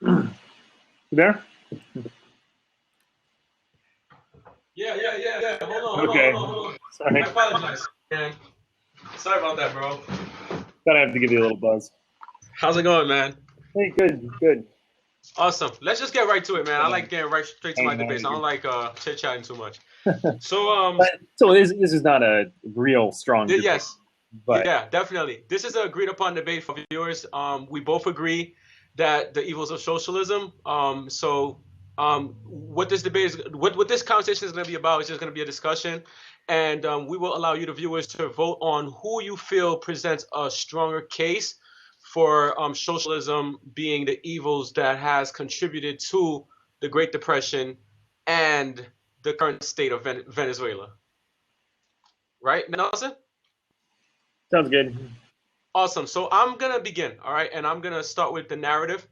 You there? Yeah. Okay. Hold on. Sorry. I apologize, man. Sorry about that, bro. Thought I have to give you a little buzz. How's it going, man? Hey, good. Awesome. Let's just get right to it, man. I Yeah, like getting right straight to my hanging out debates. I don't here. like chit chatting too much. So So this is not a real strong debate, yes, but yeah, definitely. This is a agreed upon debate for viewers. We both agree that the evils of socialism. What this debate is, what this conversation is going to be about is just going to be a discussion, and we will allow you, the viewers, to vote on who you feel presents a stronger case for socialism being the evils that has contributed to the Great Depression and the current state of Venezuela. Right, Nelson? sounds good. Awesome. So I'm gonna begin, all right, and I'm gonna start with the narrative.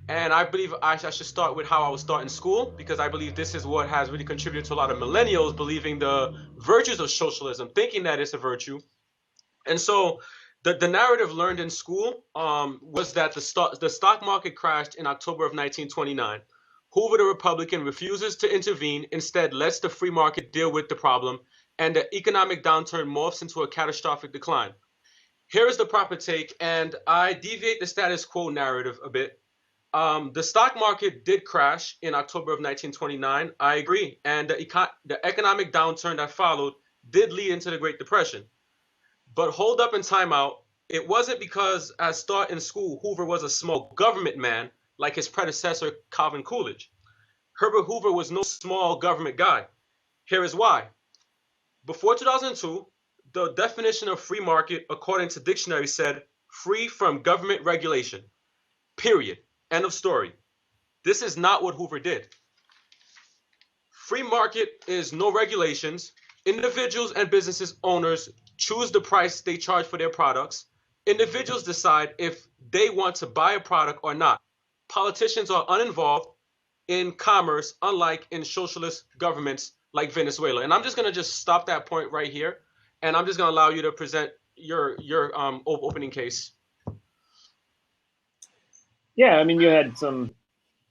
And I believe I should start with how I was taught in school, because I believe this is what has really contributed to a lot of millennials believing the virtues of socialism, thinking that it's a virtue. And so the narrative learned in school was that the stock market crashed in October of 1929. Hoover, the Republican, refuses to intervene, instead lets the free market deal with the problem, and the economic downturn morphs into a catastrophic decline. Here is the proper take, and I deviate the status quo narrative a bit. The stock market did crash in October of 1929. I agree, and the economic downturn that followed did lead into the Great Depression. But hold up and time out. It wasn't because, as taught in school, Hoover was a small government man like his predecessor, Calvin Coolidge. Herbert Hoover was no small government guy. Here is why. Before 2002, the definition of free market, according to dictionary, said free from government regulation. Period. End of story. This is not what Hoover did. Free market is no regulations. Individuals and businesses owners choose the price they charge for their products. Individuals decide if they want to buy a product or not. Politicians are uninvolved in commerce, unlike in socialist governments like Venezuela. And I'm just going to just stop that point right here, and I'm just going to allow you to present your opening case. Yeah, I mean, you had some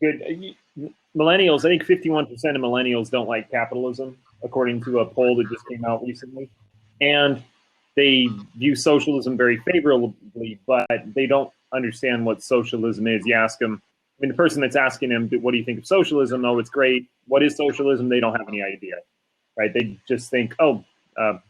good millennials. I think 51% of millennials don't like capitalism, according to a poll that just came out recently, and they view socialism very favorably, but they don't understand what socialism is. You ask them, I mean, the person that's asking them, what do you think of socialism? Oh, it's great. What is socialism? They don't have any idea, right? They just think, oh, kind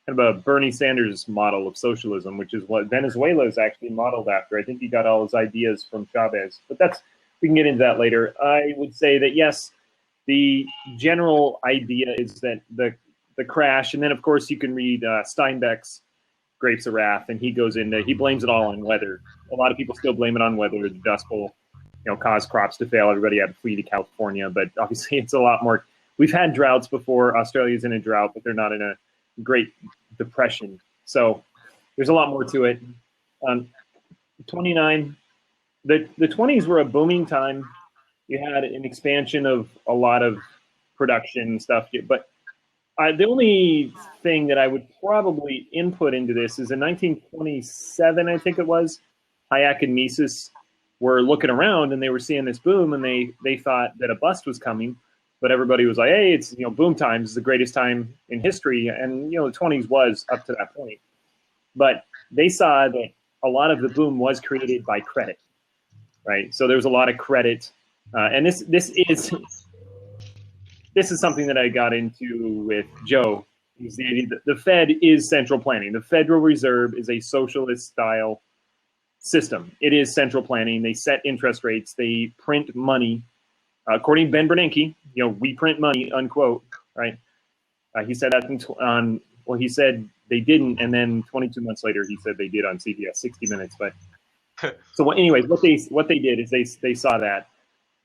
of a Bernie Sanders model of socialism, which is what Venezuela is actually modeled after. I think he got all his ideas from Chavez, but we can get into that later. I would say that yes, the general idea is that the crash, and then of course you can read Steinbeck's Grapes of Wrath, and he blames it all on weather. A lot of people still blame it on weather. The Dust Bowl, caused crops to fail. Everybody had to flee to California, but obviously it's a lot more. We've had droughts before. Australia's in a drought, but they're not in a Great Depression. So there's a lot more to it. 29, the 20s were a booming time. You had an expansion of a lot of production stuff, but the only thing that I would probably input into this is in 1927, I think it was, Hayek and Mises were looking around and they were seeing this boom, and they thought that a bust was coming. But everybody was like, hey, it's boom times. It's the greatest time in history. And the 20s was up to that point. But they saw that a lot of the boom was created by credit, right? So there was a lot of credit. And this is something that I got into with Joe. Is the idea that the Fed is central planning. The Federal Reserve is a socialist style system. It is central planning. They set interest rates. They print money. According to Ben Bernanke, we print money, unquote, right? He said that he said they didn't, and then 22 months later, he said they did on CBS 60 Minutes. But so, anyways, what they did is they saw that,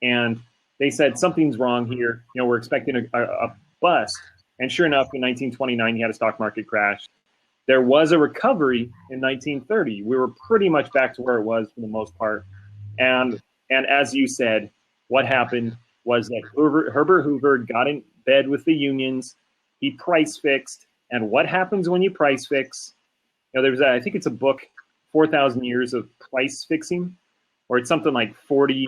and they said something's wrong here. We're expecting a bust, and sure enough, in 1929, you had a stock market crash. There was a recovery in 1930. We were pretty much back to where it was for the most part, and as you said, what happened was that Herbert Hoover got in bed with the unions. He price fixed. And what happens when you price fix? I think it's a book, 4,000 Years of Price Fixing, or it's something like 40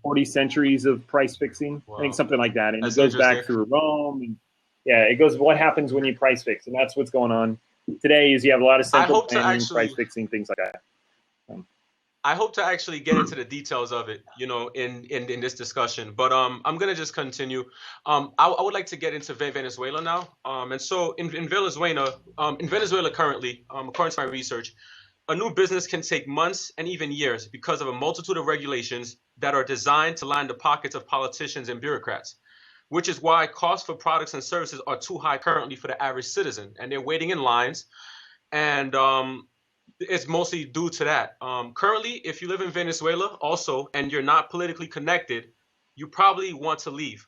40 centuries of price fixing. Wow. I think something like that. And That's it goes back through Rome. And yeah, it goes what happens when you price fix. And that's what's going on today is you have a lot of central planning, price fixing, things like that. I hope to actually get into the details of it, you know, in this discussion. But I'm gonna just continue. I would like to get into Venezuela now. And so in Venezuela currently, according to my research, a new business can take months and even years because of a multitude of regulations that are designed to line the pockets of politicians and bureaucrats, which is why costs for products and services are too high currently for the average citizen, and they're waiting in lines. And it's mostly due to that. Currently, if you live in Venezuela also and you're not politically connected, you probably want to leave.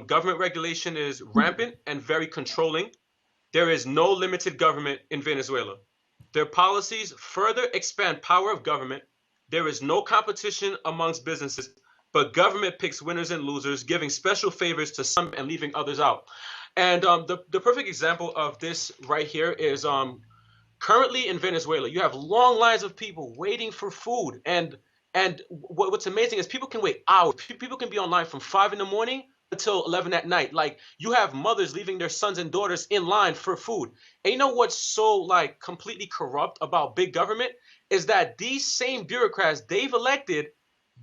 Government regulation is rampant and very controlling. There is no limited government in Venezuela. Their policies further expand power of government. There is no competition amongst businesses, but government picks winners and losers, giving special favors to some and leaving others out. And the perfect example of this right here is currently in Venezuela, you have long lines of people waiting for food. And what's amazing is people can wait hours. People can be online from 5 in the morning until 11 at night. Like, you have mothers leaving their sons and daughters in line for food. And you know what's so like completely corrupt about big government is that these same bureaucrats they've elected,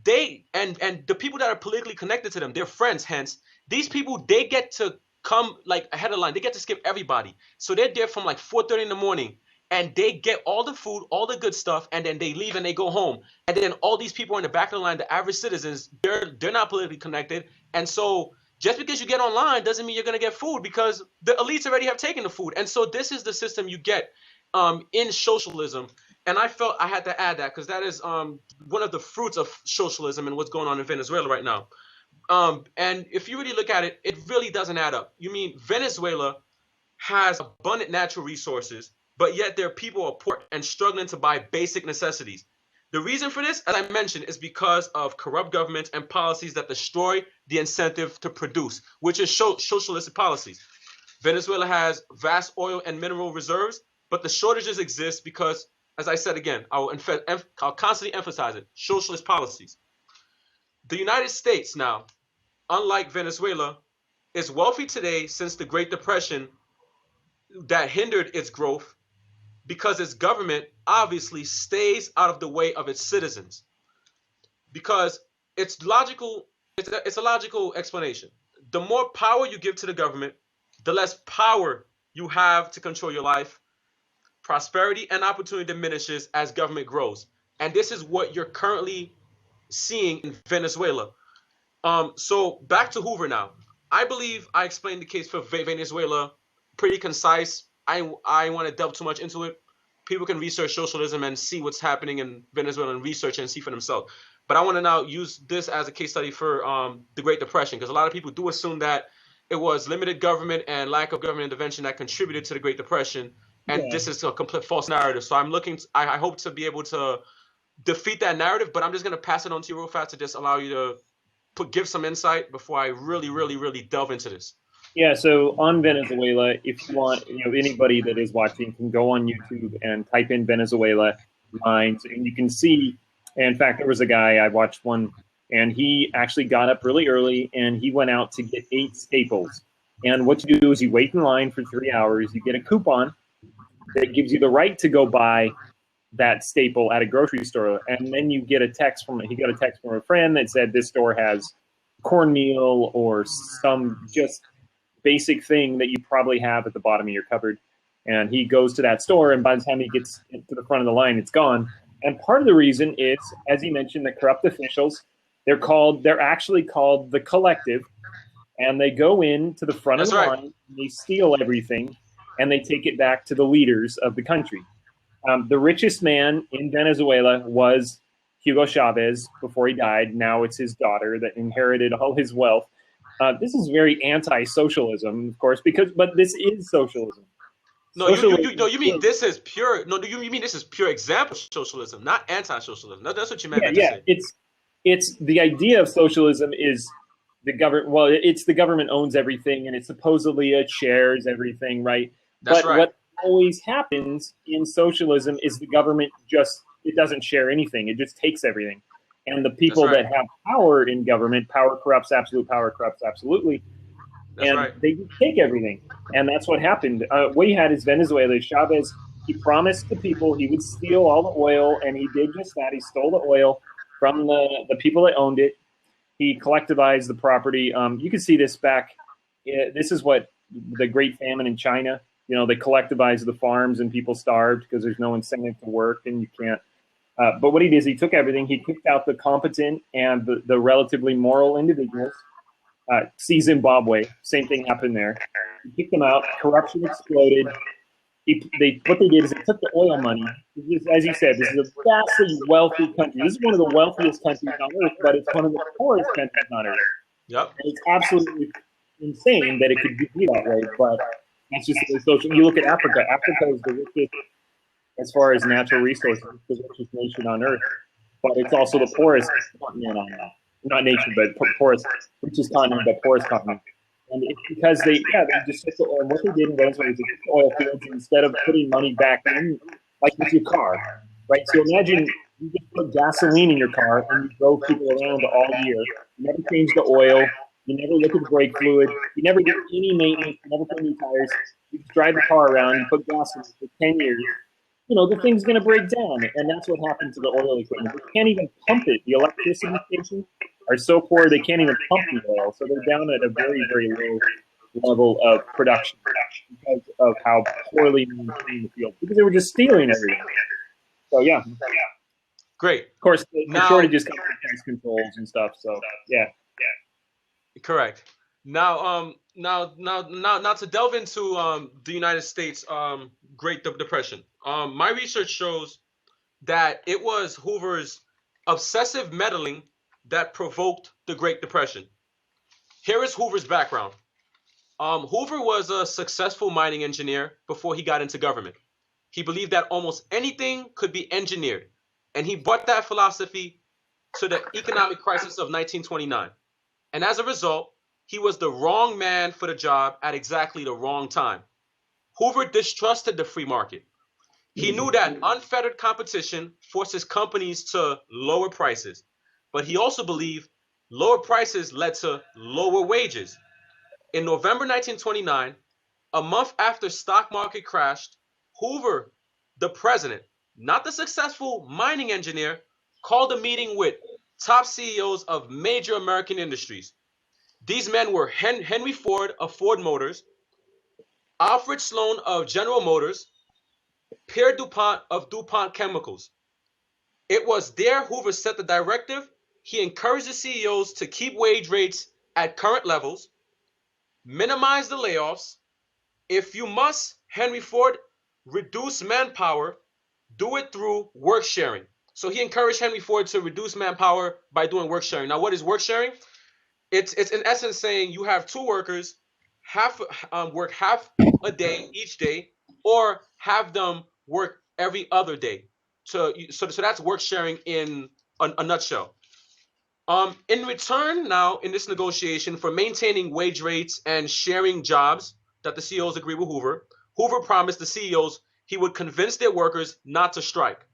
and the people that are politically connected to them, their friends, hence, these people, they get to come like ahead of line. They get to skip everybody. So they're there from like 4:30 in the morning. And they get all the food, all the good stuff, and then they leave and they go home. And then all these people in the back of the line, the average citizens, they're not politically connected. And so just because you get online doesn't mean you're going to get food because the elites already have taken the food. And so this is the system you get in socialism. And I felt I had to add that because that is one of the fruits of socialism and what's going on in Venezuela right now. And if you really look at it, it really doesn't add up. You mean Venezuela has abundant natural resources, but yet their people are poor and struggling to buy basic necessities. The reason for this, as I mentioned, is because of corrupt governments and policies that destroy the incentive to produce, which is socialist policies. Venezuela has vast oil and mineral reserves, but the shortages exist because, as I said again, I'll constantly emphasize it, socialist policies. The United States now, unlike Venezuela, is wealthy today since the Great Depression that hindered its growth, because its government obviously stays out of the way of its citizens. Because it's logical, it's a logical explanation. The more power you give to the government, the less power you have to control your life. Prosperity and opportunity diminishes as government grows. And this is what you're currently seeing in Venezuela. So back to Hoover now. I believe I explained the case for Venezuela pretty concise. I want to delve too much into it. People can research socialism and see what's happening in Venezuela and research and see for themselves. But I want to now use this as a case study for the Great Depression, because a lot of people do assume that it was limited government and lack of government intervention that contributed to the Great Depression. And this is a complete false narrative. So I hope to be able to defeat that narrative, but I'm just going to pass it on to you real fast to just allow you to give some insight before I really delve into this. Yeah, so on Venezuela, if you want, anybody that is watching can go on YouTube and type in Venezuela lines, and you can see. In fact, there was a guy I watched one, and he actually got up really early and he went out to get 8 staples. And what you do is you wait in line for 3 hours. You get a coupon that gives you the right to go buy that staple at a grocery store, and then you get a text from a friend that said this store has cornmeal or some just basic thing that you probably have at the bottom of your cupboard. And he goes to that store, and by the time he gets to the front of the line, it's gone. And part of the reason is, as you mentioned, the corrupt officials. They're actually called the collective, and they go in to the front of the line, and they steal everything, and they take it back to the leaders of the country. The richest man in Venezuela was Hugo Chavez before he died. Now it's his daughter that inherited all his wealth. This is very anti-socialism, of course, but this is socialism. No, you mean this is pure? No, you mean this is pure example of socialism, not anti-socialism? No, that's what you meant to say. It's the idea of socialism is the government. Well, it's the government owns everything, and it supposedly shares everything, right? That's right. What always happens in socialism is the government it doesn't share anything. It just takes everything. And the people right. that have power in government, power corrupts absolutely, That's and right. they just take everything. And that's what happened. What he had is Venezuela. Chavez, he promised the people he would steal all the oil, and he did just that. He stole the oil from the people that owned it. He collectivized the property. You can see this back. This is what the Great Famine in China. You know, they collectivized the farms and people starved because there's no incentive to work and you can't. But what he did is he took everything. He kicked out the competent and the relatively moral individuals. See Zimbabwe, same thing happened there. He kicked them out. Corruption exploded. What they did is they took the oil money. As you said, this is a vastly wealthy country. This is one of the wealthiest countries on earth, but it's one of the poorest countries on earth. Yep. And it's absolutely insane that it could be that way, but that's just the social. You look at Africa. Africa is the richest, as far as natural resources, it's the richest nation on earth, but it's also the poorest continent on earth. Not nation, but poorest, richest continent, but poorest continent. And it's because they just took the oil. What they did in Venezuela is they took the oil fields instead of putting money back in, like with your car, right? So imagine you just put gasoline in your car and you drove people around all year. You never changed the oil. You never look at the brake fluid. You never did any maintenance. You never put new tires. You just drive the car around. You put gas in it for 10 years. You know, the thing's going to break down. And that's what happened to the oil equipment. They can't even pump it. The electricity stations are so poor they can't even pump the oil. So they're down at a very, very low level of production because of how poorly maintained the field. Because they were just stealing everything. So, yeah. Great. Of course, the shortages come from price controls and stuff. So, yeah. Correct. Now, now to delve into the United States Great Depression. My research shows that it was Hoover's obsessive meddling that provoked the Great Depression. Here is Hoover's background. Hoover was a successful mining engineer before he got into government. He believed that almost anything could be engineered, and he brought that philosophy to the economic crisis of 1929. And as a result, he was the wrong man for the job at exactly the wrong time. Hoover distrusted the free market. He knew that unfettered competition forces companies to lower prices, but he also believed lower prices led to lower wages. In November 1929, a month after stock market crashed, Hoover, the president, not the successful mining engineer, called a meeting with top CEOs of major American industries. These men were Henry Ford of Ford Motors, Alfred Sloan of General Motors, Pierre DuPont of DuPont Chemicals. It was there Hoover set the directive. He encouraged the CEOs to keep wage rates at current levels, minimize the layoffs. If you must, Henry Ford, reduce manpower, do it through work sharing. So he encouraged Henry Ford to reduce manpower by doing work sharing. Now, what is work sharing? It's in essence saying you have two workers, work half a day each day, or have them work every other day. So that's work sharing in a nutshell. In return, now in this negotiation for maintaining wage rates and sharing jobs that the CEOs agree with Hoover, Hoover promised the CEOs he would convince their workers not to strike.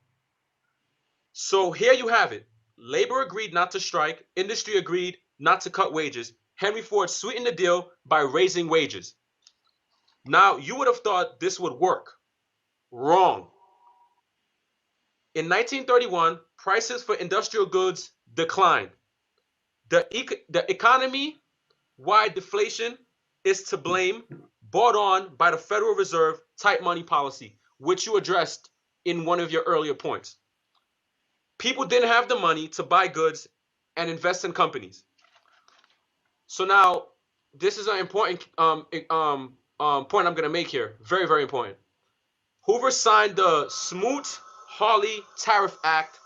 So here you have it. Labor agreed not to strike. Industry agreed not to cut wages. Henry Ford sweetened the deal by raising wages. Now, you would have thought this would work. Wrong. In 1931, prices for industrial goods declined. The economy-wide deflation is to blame, brought on by the Federal Reserve tight money policy, which you addressed in one of your earlier points. People didn't have the money to buy goods and invest in companies. So now, this is an important point I'm going to make here. Very, very important. Hoover signed the Smoot-Hawley Tariff Act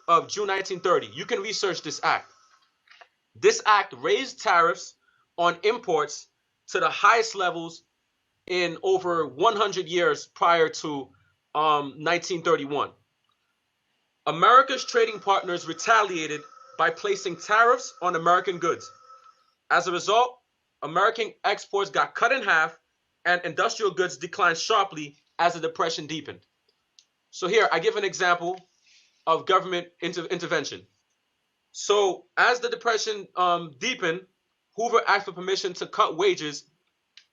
of June 1930. You can research this act. This act raised tariffs on imports to the highest levels in over 100 years prior to 1931. America's trading partners retaliated by placing tariffs on American goods. As a result, American exports got cut in half and industrial goods declined sharply as the Depression deepened. So here, I give an example of government intervention. So as the Depression deepened, Hoover asked for permission to cut wages,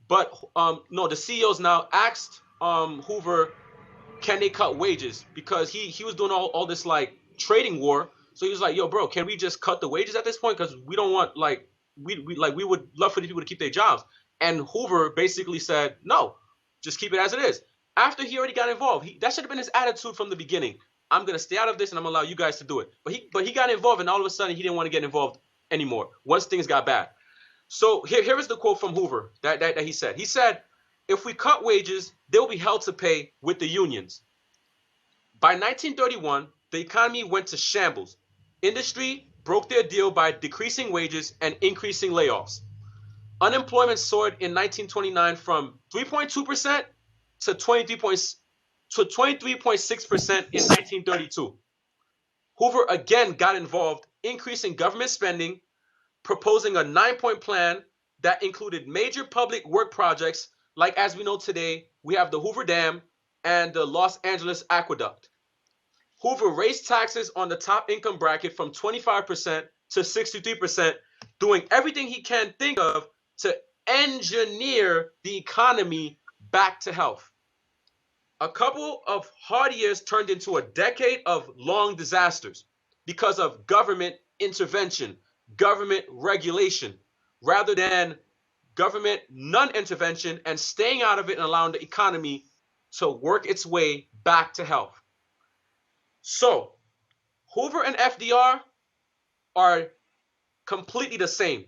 but no, the CEOs now asked Hoover, can they cut wages? Because he was doing all this like trading war. So he was like, yo, bro, can we just cut the wages at this point? Because we don't want like we would love for these people to keep their jobs. And Hoover basically said, no, just keep it as it is. After he already got involved, that should have been his attitude from the beginning. I'm gonna stay out of this and I'm gonna allow you guys to do it. But he got involved, and all of a sudden he didn't want to get involved anymore once things got bad. So here is the quote from Hoover that he said. He said, if we cut wages, they'll be held to pay with the unions. By 1931, the economy went to shambles. Industry broke their deal by decreasing wages and increasing layoffs. Unemployment soared in 1929 from 3.2% to 23.6% in 1932. Hoover again got involved, increasing government spending, proposing a 9-point plan that included major public work projects like, as we know today, we have the Hoover Dam and the Los Angeles Aqueduct. Hoover raised taxes on the top income bracket from 25% to 63%, doing everything he can think of to engineer the economy back to health. A couple of hard years turned into a decade of long disasters because of government intervention, government regulation, rather than government non-intervention and staying out of it and allowing the economy to work its way back to health. So, Hoover and FDR are completely the same.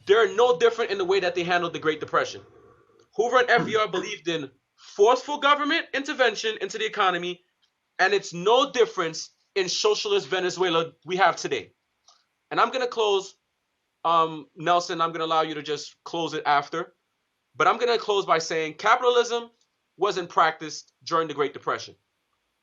They're no different in the way that they handled the Great Depression. Hoover and FDR believed in forceful government intervention into the economy, and it's no difference in socialist Venezuela we have today. And I'm going to close, Nelson, I'm going to allow you to just close it after. But I'm going to close by saying capitalism wasn't practiced during the Great Depression.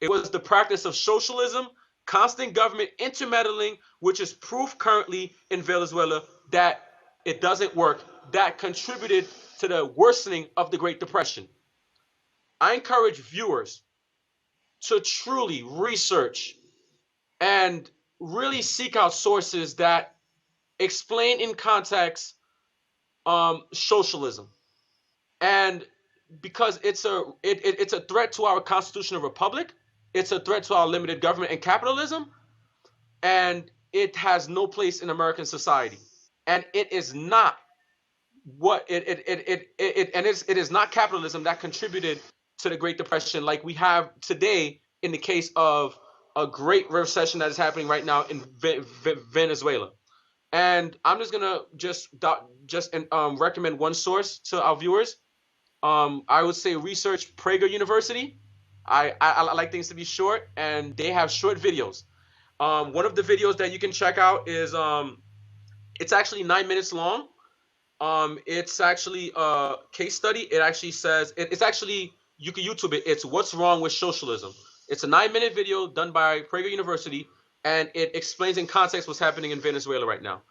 It was the practice of socialism, constant government intermeddling, which is proof currently in Venezuela that it doesn't work, that contributed to the worsening of the Great Depression. I encourage viewers to truly research and really seek out sources that explain in context socialism. And because it's a threat to our constitutional republic, it's a threat to our limited government and capitalism, and it has no place in American society. And it is not what it is not capitalism that contributed to the Great Depression like we have today in the case of a great recession that is happening right now in Venezuela. And I'm just gonna recommend one source to our viewers. I would say research Prager University. I like things to be short, and they have short videos. One of the videos that you can check out is it's actually 9 minutes long. It's actually a case study. It actually says it's actually, you can YouTube it. It's What's Wrong with Socialism. It's a 9-minute video done by Prager University, and it explains in context what's happening in Venezuela right now.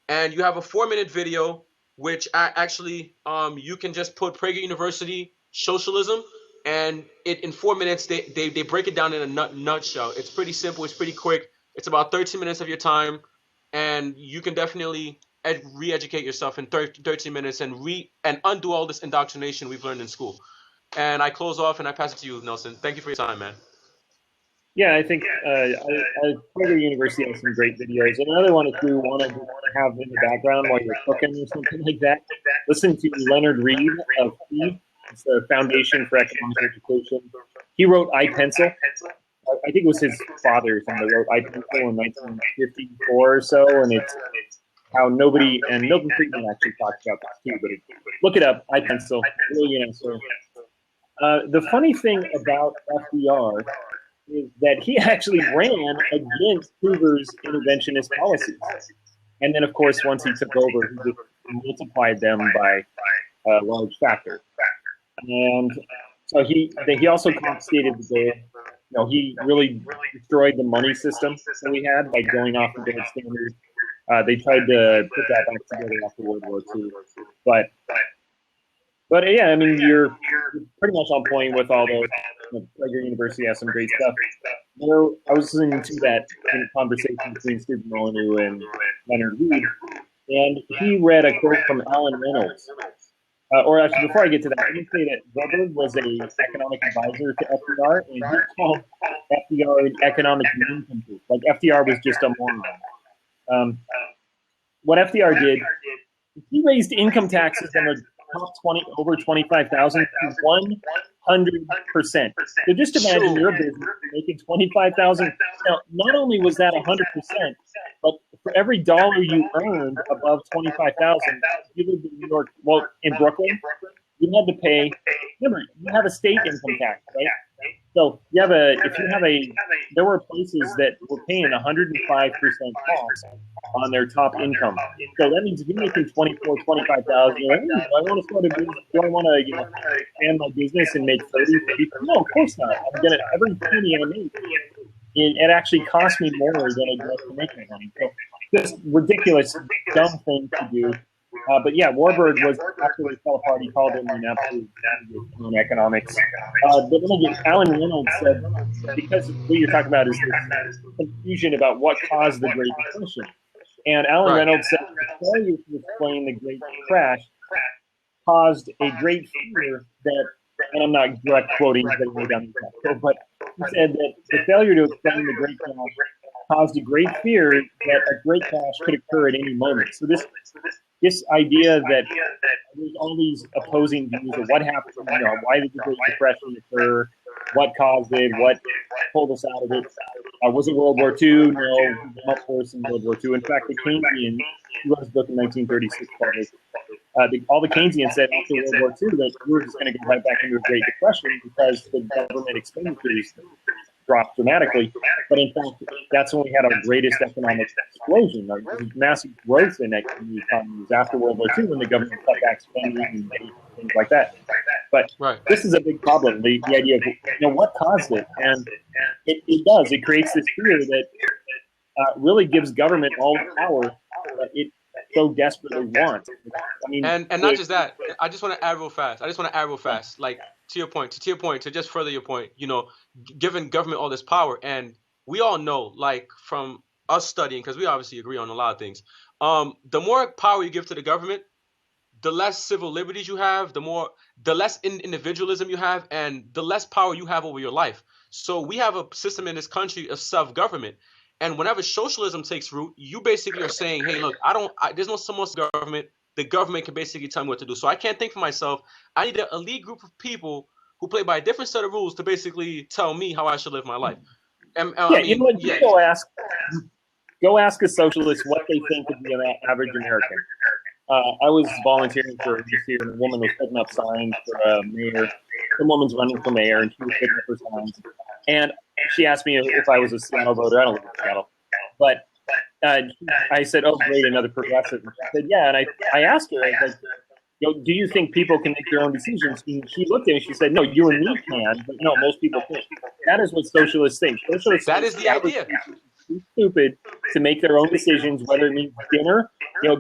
And you have a 4-minute video, which actually you can just put Prager University socialism, and in 4 minutes they break it down in a nutshell. It's pretty simple. It's pretty quick. It's about 13 minutes of your time, and you can definitely re-educate yourself in 13 minutes and undo all this indoctrination we've learned in school. And I close off and I pass it to you, Nelson. Thank you for your time, man. Yeah, I think Prager University has some great videos. Another one, if you want to have in the background while you're cooking or something like that, listen to Leonard Reed of FEE. It's the Foundation for Economic Education. He wrote iPencil. I think it was his father or something that wrote iPencil in 1954 or so, and it's how nobody, and Milton Friedman actually talks about this too, but look it up, iPencil, really answer. The funny thing about FDR is that he actually ran against Hoover's interventionist policies. And then, of course, once he took over, he just multiplied them by a large factor. And so he also confiscated the, he really destroyed the money system that we had by going off the gold standard. They tried to put that back together after World War II. But yeah, I mean, you're pretty much on point with all those. Prager University has some great stuff. I was listening to that conversation between Stephen Molyneux and Leonard Reed, and he read a quote from Alan Reynolds. Or actually, before I get to that, let me say that Weber was an economic advisor to FDR, and he called FDR an economic nincompoop. Like FDR was just a moron. What FDR did, he raised income taxes on the top 20 over 25,000 to 100%. So just imagine your business making 25,000. Now, not only was that 100%, but for every dollar you earned above 25,000, you lived in New York, well, in Brooklyn, you had to pay. Remember, you have a state income tax, right? So there were places that were paying 105% tax on their top income. So that means if you're making 24, 25,000, you're like, do I want to start a business? Do I want to, expand my business and make 30? No, of course not. I'm gonna every penny I make, it actually costs me more than it does to make that money. So just ridiculous, dumb thing to do. But yeah, Warburg was after they fell apart. He called him an absolute on economics. But then again, Alan Reynolds said, because what you're talking about is this confusion about what caused the Great Depression. And Alan Reynolds said the failure to explain the Great Crash caused a great fear that, and I'm not direct quoting, but he said that the failure to explain the Great Crash caused a great fear that a great crash could occur at any moment. So this idea that there's all these opposing views of what happened, why did the Great Depression occur, what caused it, what pulled us out of it. Was it World War II? No, much worse than World War II. In fact, the Keynesian, he wrote his book in 1936 called all the Keynesians said after World War II that we were just going to go right back into a Great Depression because the government expenditures dropped dramatically. But in fact, that's when we had our greatest economic explosion, our massive growth in the economy was after World War II when the government cut back spending and things like that. But this is a big problem, the idea of what caused it. And it does. It creates this fear that really gives government all the power that it so desperately wants. I mean, and not just that. I just want to add real fast. Like to your point, to just further your point. Giving government all this power, and we all know, like from us studying, because we obviously agree on a lot of things. The more power you give to the government, the less civil liberties you have, the less individualism you have, and the less power you have over your life. So we have a system in this country of self-government. And whenever socialism takes root, you basically are saying, hey, look, there's no someone government. The government can basically tell me what to do. So I can't think for myself. I need an elite group of people who play by a different set of rules to basically tell me how I should live my life. Go ask a socialist what they think of the average American. I was volunteering for this year, and a woman was putting up signs for mayor. The woman's running for mayor, and she was putting up her signs. And she asked me if I was a Seattle voter. I don't live in Seattle. But I said, oh, great, another progressive. And she said, yeah. And I asked her, I was like, do you think people can make their own decisions? And she looked at me and she said, no, you and me can, but no, most people can't. That is what socialists think. That is the idea. Too stupid to make their own decisions, whether it means dinner.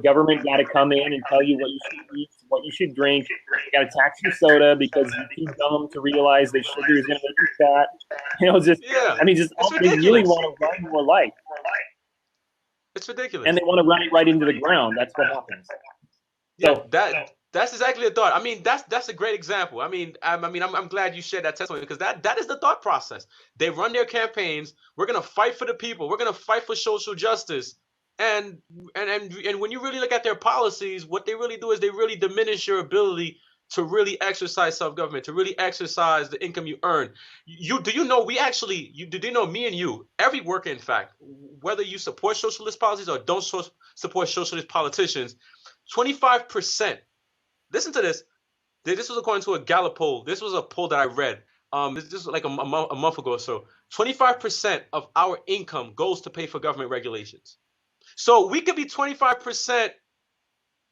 Government got to come in and tell you what you should eat, what you should drink. You got to tax your soda because you're too dumb to realize that sugar is going to make you fat. They really want to run your life. It's ridiculous. And they want to run it right into the ground. That's what happens. So that's exactly the thought. I mean, that's a great example. I'm glad you shared that testimony, because that is the thought process. They run their campaigns. We're gonna fight for the people. We're gonna fight for social justice. And when you really look at their policies, what they really do is they really diminish your ability to really exercise self-government, to really exercise the income you earn. Do you know me and you, every worker, in fact, whether you support socialist policies or don't support socialist politicians, 25%. Listen to this. This was according to a Gallup poll. This was a poll that I read. This was like a month ago or so. 25% of our income goes to pay for government regulations. So we could be 25%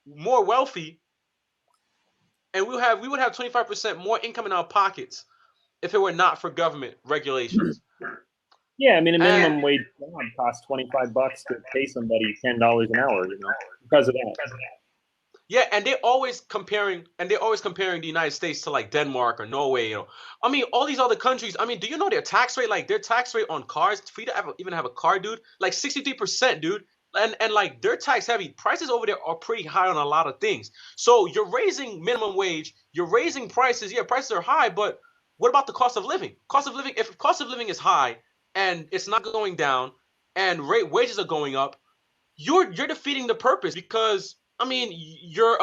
more wealthy, and we would have 25% more income in our pockets if it were not for government regulations. Yeah, a minimum wage job costs $25 to pay somebody $10 an hour, because of that. Yeah, and they're always comparing the United States to like Denmark or Norway. I mean, all these other countries. I mean, do you know their tax rate? Like their tax rate on cars, for you to even have a car, dude, like 63%, dude. And like they're tax heavy. Prices over there are pretty high on a lot of things. So you're raising minimum wage, you're raising prices. Yeah, prices are high, but what about the cost of living? Cost of living. If cost of living is high and it's not going down, and wages are going up, you're defeating the purpose, because I mean your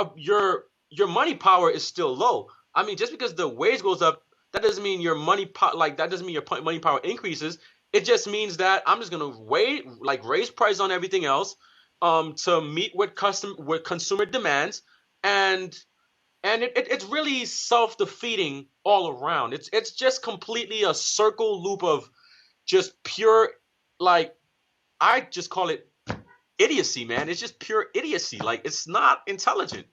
money power is still low. I mean, just because the wage goes up, that doesn't mean your that doesn't mean your money power increases. It just means that I'm just gonna raise price on everything else, to meet what consumer demands, and it's really self-defeating all around. It's just completely a circle loop of just pure, like, I just call it idiocy, man. It's just pure idiocy. Like, it's not intelligent.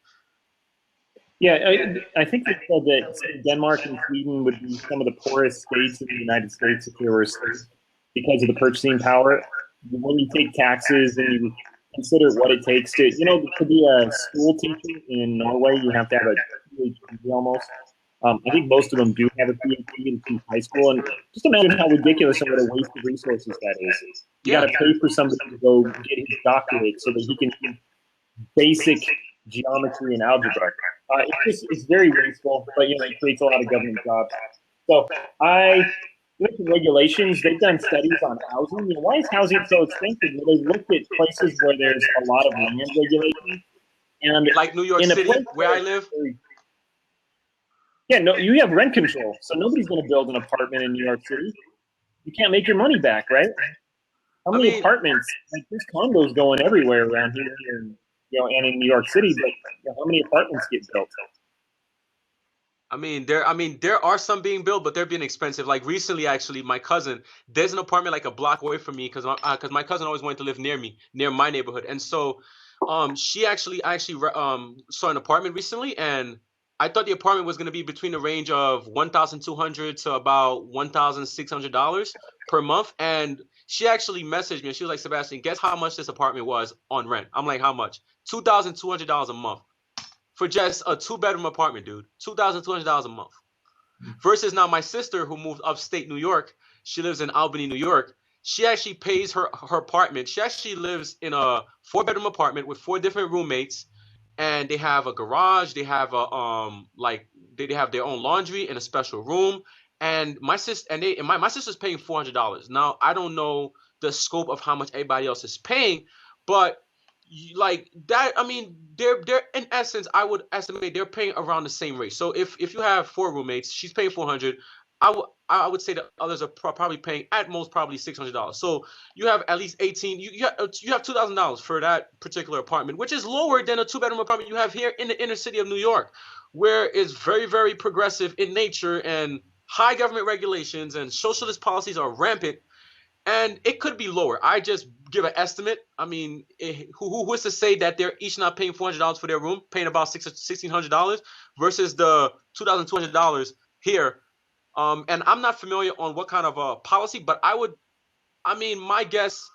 Yeah, I think they said that Denmark and Sweden would be some of the poorest states in the United States if they were a state because of the purchasing power. When you take taxes and you consider what it takes to be a school teacher in Norway, you have to have a PhD almost. I think most of them do have a PhD in high school, and just imagine how ridiculous and what a waste of resources that is. You got to pay for somebody to go get his doctorate so that he can do basic geometry and algebra. It's very wasteful, but it creates a lot of government jobs. So I look at regulations. They've done studies on housing. Why is housing so expensive? Well, they've looked at places where there's a lot of land regulation, and like New York City, where I live. Yeah, no, you have rent control, so nobody's going to build an apartment in New York City. You can't make your money back, right? How many apartments? Like, there's condos going everywhere around here, and in New York City, but how many apartments get built? I mean, there are some being built, but they're being expensive. Like recently, actually, my cousin, there's an apartment like a block away from me, because my cousin always wanted to live near me, near my neighborhood, and so, she actually saw an apartment recently, and I thought the apartment was going to be between the range of $1,200 to about $1,600 per month, and she actually messaged me and she was like, Sebastian, guess how much this apartment was on rent? I'm like, how much? $2,200 a month for just a 2-bedroom apartment, dude. $2,200 a month. Versus now my sister, who moved upstate New York, she lives in Albany, New York. She actually pays her apartment. She actually lives in a 4-bedroom apartment with 4 different roommates, and they have a garage. They have a they have their own laundry in a special room. And my sister's paying $400. Now I don't know the scope of how much everybody else is paying, but like that, I mean, they're in essence, I would estimate they're paying around the same rate. So if you have 4 roommates, she's paying 400. I would say the others are probably paying at most probably $600. So you have at least 18. You have $2,000 for that particular apartment, which is lower than a 2-bedroom apartment you have here in the inner city of New York, where it's very, very progressive in nature, and high government regulations and socialist policies are rampant, and it could be lower. I just give an estimate. I mean, who is to say that they're each not paying $400 for their room, paying about $1,600 versus the $2,200 here? And I'm not familiar on what kind of policy, but I mean, my guess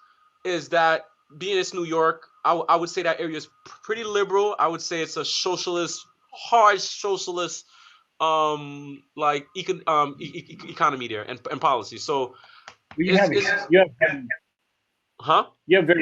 is that, being it's New York, I would say that area is pretty liberal. I would say it's a socialist, hard socialist, economy there, and policy. So you have very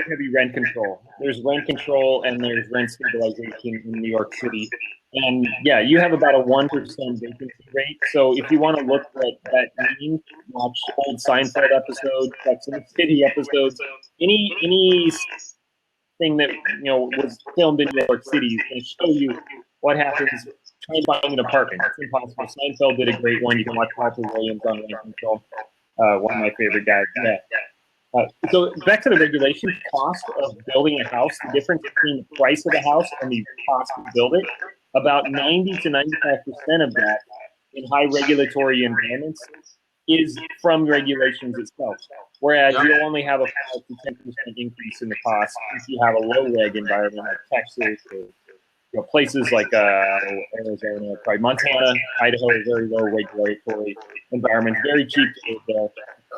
heavy rent control. There's rent control and there's rent stabilization in New York City. And yeah, you have about a 1% vacancy rate. So if you want to look at that meme, watch old Seinfeld episodes, Sex and the City episodes, any thing that was filmed in New York City is going to show you what happens trying to buy an apartment. It's impossible. Seinfeld did a great one. You can watch Walter Williams on rent control. One of my favorite guys. Yeah. So back to the regulation cost of building a house, the difference between the price of the house and the cost to build it, about 90 to 95% of that in high regulatory environments is from regulations itself. Whereas you'll only have a 5 to 10% increase in the cost if you have a low reg environment like Texas or places like Arizona, probably Montana, Idaho, very low regulatory environments, very cheap to live there,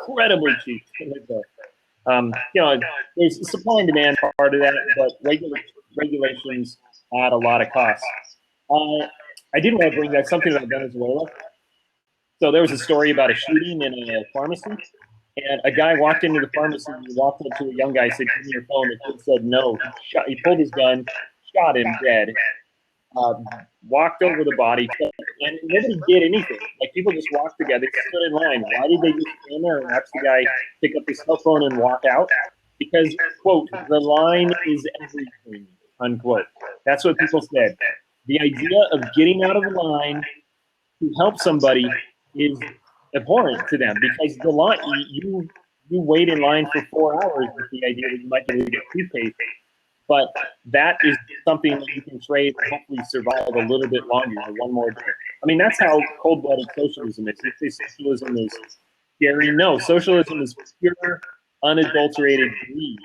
incredibly cheap to live there. There's supply and demand part of that, but regulations at a lot of cost. I did want to bring back something about Venezuela. So there was a story about a shooting in a pharmacy, and a guy walked into the pharmacy. He walked up to a young guy, said, "Give me your phone." The kid said no. He pulled his gun, shot him dead. Walked over the body, and nobody did anything. Like, people just walked together, stood in line. Why did they just stand there and watch the guy pick up his cell phone and walk out? Because, quote, the line is everything, unquote. That's what people said. The idea of getting out of the line to help somebody is abhorrent to them, because the line, you wait in line for 4 hours with the idea that you might be able to get toothpaste. But that is something that you can trade and hopefully survive a little bit longer, one more day. I mean, that's how cold-blooded socialism is. You say socialism is scary. No, socialism is pure, unadulterated greed.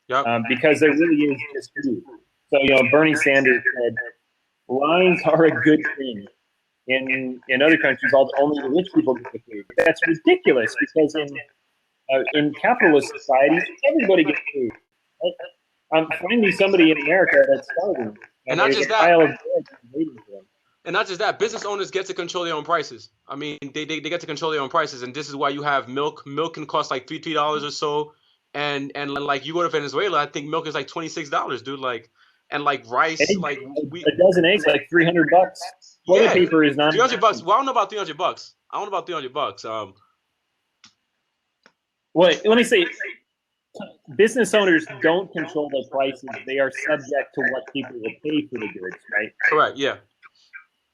Yep. Because there really is just greed. So, Bernie Sanders said, lines are a good thing. In other countries, only the rich people get the food. That's ridiculous, because in capitalist societies, everybody gets food. Find me somebody in America that's starving. And not just that. Waiting for them. And not just that, business owners get to control their own prices. I mean, they get to control their own prices, and this is why you have milk. Milk can cost like $3 or so, and like, you go to Venezuela, I think milk is like $26, dude. Like, and like rice, eggs, like a dozen eggs like $300. Toilet paper is not $300. Well, I don't know about $300. I don't know about $300. Well, let me say, business owners don't control the prices. They are subject to what people will pay for the goods, right? Correct. Yeah.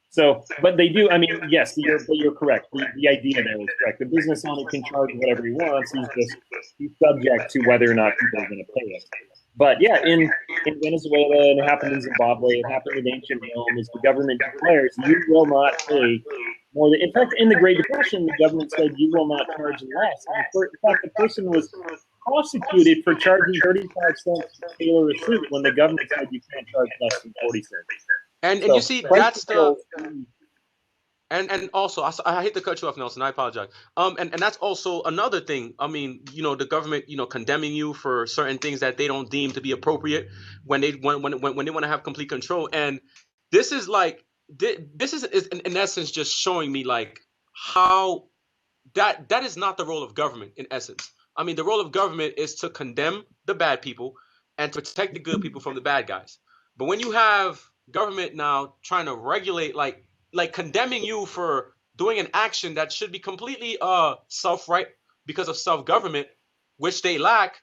So, but they do. I mean, yes, you're correct. The idea there is correct. The business owner can charge whatever he wants. He's subject to whether or not people are going to pay it. But yeah, in Venezuela, and it happened in Zimbabwe, it happened in ancient Rome, is the government declares you will not pay more than. In fact, in the Great Depression, the government said you will not charge less. In fact, the person was prosecuted for charging 35 cents to tailor a suit when the government said you can't charge less than 40 cents. And you see, that's the. And also, I hate to cut you off, Nelson. I apologize. And that's also another thing. I mean, the government, condemning you for certain things that they don't deem to be appropriate when they want to have complete control. And this is like, this is in essence just showing me like how that is not the role of government in essence. I mean, the role of government is to condemn the bad people and to protect the good people from the bad guys. But when you have government now trying to regulate, like condemning you for doing an action that should be completely self-right because of self-government, which they lack,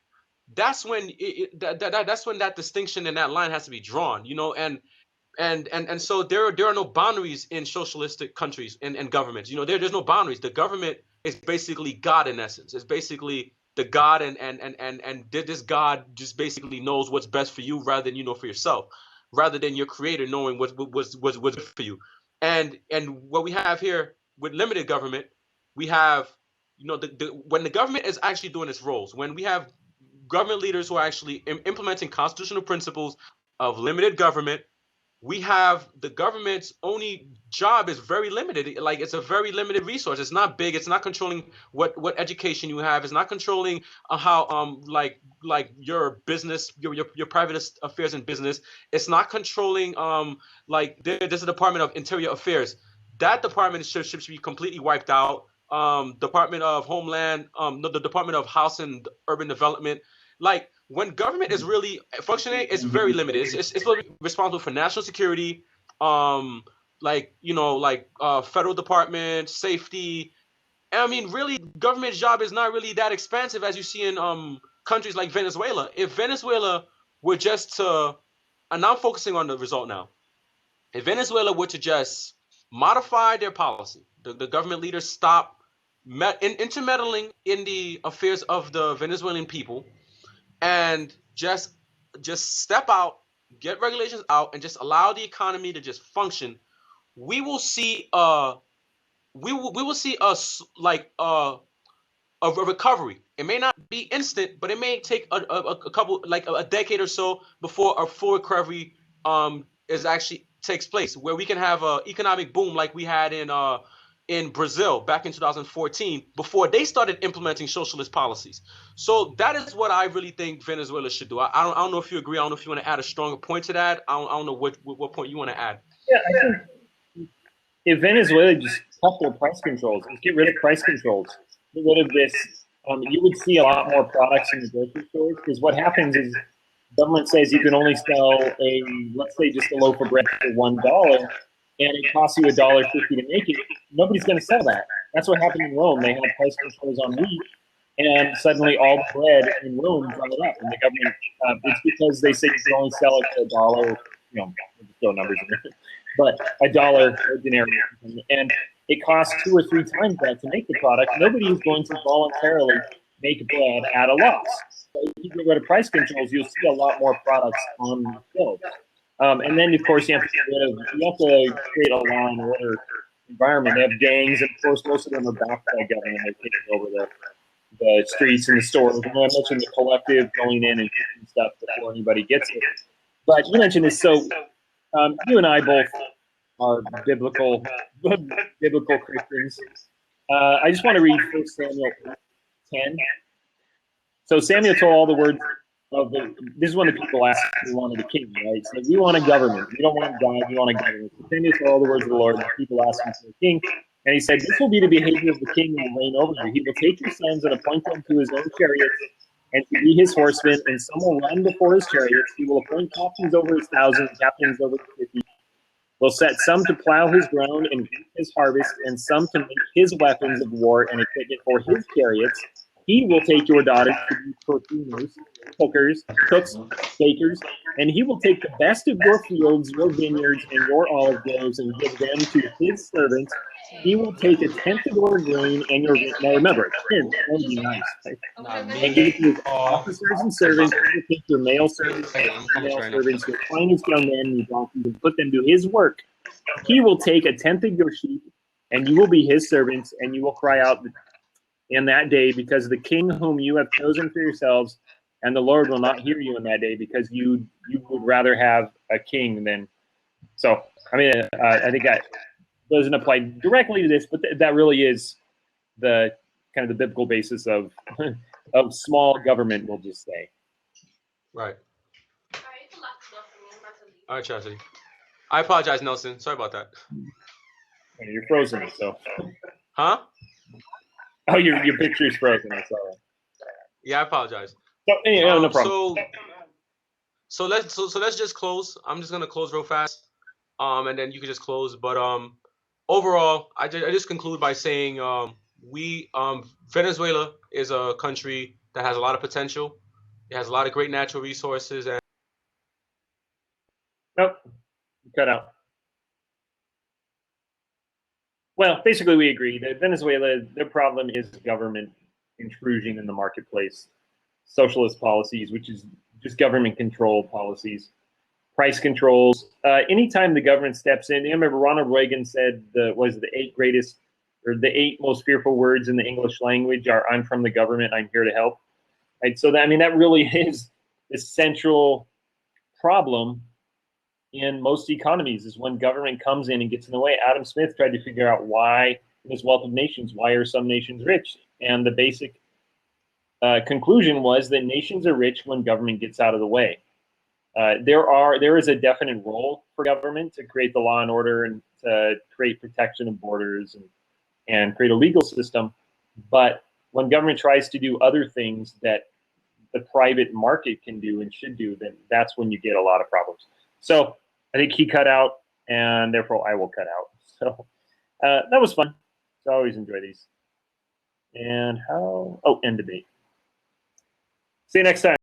that's when that's when that distinction and that line has to be drawn, and so there are no boundaries in socialistic countries and governments. There's no boundaries. The government is basically God in essence. It's basically the God, and this God just basically knows what's best for you rather than for yourself, rather than your creator knowing what's good for you. And what we have here with limited government, we have when the government is actually doing its roles, when we have government leaders who are actually implementing constitutional principles of limited government, we have the government's only job is very limited. Like, it's a very limited resource. It's not big. It's not controlling what education you have. It's not controlling how like your business, your private affairs and business. It's not controlling like there's a Department of Interior Affairs. That department should be completely wiped out. Department of Homeland, the Department of House and Urban Development. Like, when government is really functioning, it's very limited. It's responsible for national security, federal department, safety. And I mean, really, government's job is not really that expansive as you see in countries like Venezuela. If Venezuela were just to, and I'm focusing on the result now, if Venezuela were to just modify their policy, the government leaders stop intermeddling in the affairs of the Venezuelan people, and just step out, get regulations out, and just allow the economy to just function, we will see a recovery. It may not be instant, but it may take a couple, like a decade or so, before a full recovery takes place, where we can have a economic boom like we had in in Brazil back in 2014 before they started implementing socialist policies. So that is what I really think Venezuela should do. I don't know if you agree. I don't know if you want to add a stronger point to that. I don't know what point you want to add. Yeah, I think if Venezuela just cut their price controls, just get rid of price controls, get rid of this, you would see a lot more products in the grocery stores. Because what happens is government says you can only sell let's say just a loaf of bread for $1, and it costs you $1.50 to make it. Nobody's going to sell that. That's what happened in Rome. They had price controls on wheat, and suddenly all the bread in Rome dried up. And the government, it's because they say you can only sell it for $1. Throw numbers in there, but $1 ordinary, and it costs 2 or 3 times that to make the product. Nobody is going to voluntarily make bread at a loss. So if you get rid of price controls, you'll see a lot more products on the shelves. And then, of course, you have to create a law and order environment. They have gangs, and of course, most of them are backed by government. They're taking over the streets and the stores. And I mentioned the collective going in and stuff before anybody gets it. But you mentioned this, so you and I both are biblical Christians. I just want to read 1 Samuel 10. So Samuel told all the words of this is when the people asked if they wanted a king, right? So we want a government. We don't want God, we want a government. So Samuel told all the words of the Lord, and the people asked him for a king. And he said, this will be the behavior of the king who will reign over you. He will take your sons and appoint them to his own chariots and to be his horsemen, and some will run before his chariots. He will appoint captains over his 1,000, captains over his 50. Will set some to plow his ground and reap his harvest, and some to make his weapons of war and equipment for his chariots. He will take your daughters to be perfumers, cooks, bakers, and he will take the best of your fields, your vineyards, and your olive groves, and give them to his servants. He will take a tenth of your grain and your now remember, a tenth would be nice, right? And give it to his officers and servants. He will take your male servants, your female servants, your finest young men, and your donkeys, and put them to his work. He will take a tenth of your sheep, and you will be his servants, and you will cry out in that day because the king whom you have chosen for yourselves, and the Lord will not hear you in that day because you would rather have a king than. So I mean, I think that doesn't apply directly to this, but that really is the kind of the biblical basis of small government, we'll just say. Right. All right, Chastity. I apologize, Nelson. Sorry about that. You're frozen, so. Huh? Oh, your picture's frozen. I saw that. Yeah, I apologize. So, anyway, no problem. So let's just close. I'm just gonna close real fast, and then you can just close. But overall, I just conclude by saying Venezuela is a country that has a lot of potential. It has a lot of great natural resources. And nope, cut out. Well, basically, we agree that Venezuela, their problem is government intrusion in the marketplace, socialist policies, which is just government control policies, price controls. Anytime the government steps in, you remember Ronald Reagan said the 8 most fearful words in the English language are "I'm from the government, I'm here to help." Right? So that really is the central problem in most economies is when government comes in and gets in the way. Adam Smith tried to figure out why, in his Wealth of Nations, why are some nations rich? And the basic conclusion was that nations are rich when government gets out of the way. There is a definite role for government to create the law and order and to create protection of borders and create a legal system. But when government tries to do other things that the private market can do and should do, then that's when you get a lot of problems. So I think he cut out, and therefore I will cut out. So that was fun. So I always enjoy these. And end debate. See you next time.